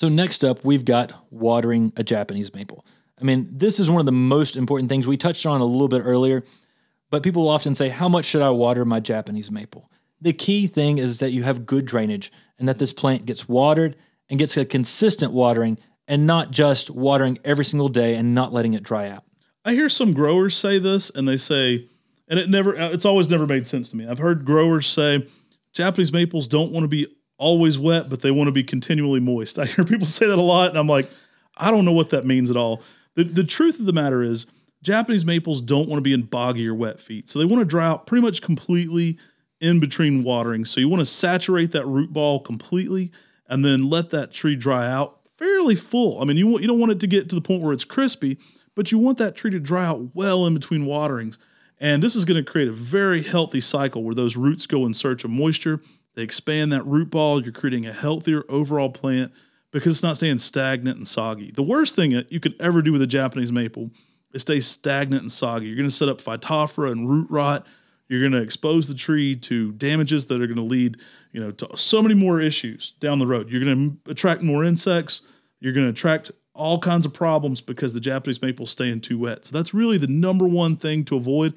So next up, we've got watering a Japanese maple. I mean, this is one of the most important things. We touched on a little bit earlier, but people will often say, how much should I water my Japanese maple? The key thing is that you have good drainage and that this plant gets watered and gets a consistent watering and not just watering every single day and not letting it dry out. I hear some growers say this and they say, and it's always never made sense to me. I've heard growers say Japanese maples don't want to be always wet, but they want to be continually moist. I hear people say that a lot and I'm like, I don't know what that means at all. The truth of the matter is Japanese maples don't want to be in boggy or wet feet. So they want to dry out pretty much completely in between watering. So you want to saturate that root ball completely and then let that tree dry out fairly full. I mean, you don't want it to get to the point where it's crispy, but you want that tree to dry out well in between waterings. And this is going to create a very healthy cycle where those roots go in search of moisture. They expand that root ball. You're creating a healthier overall plant because it's not staying stagnant and soggy. The worst thing that you could ever do with a Japanese maple is stay stagnant and soggy. You're going to set up phytophthora and root rot. You're going to expose the tree to damages that are going to lead, to so many more issues down the road. You're going to attract more insects. You're going to attract all kinds of problems because the Japanese maple is staying too wet. So that's really the number one thing to avoid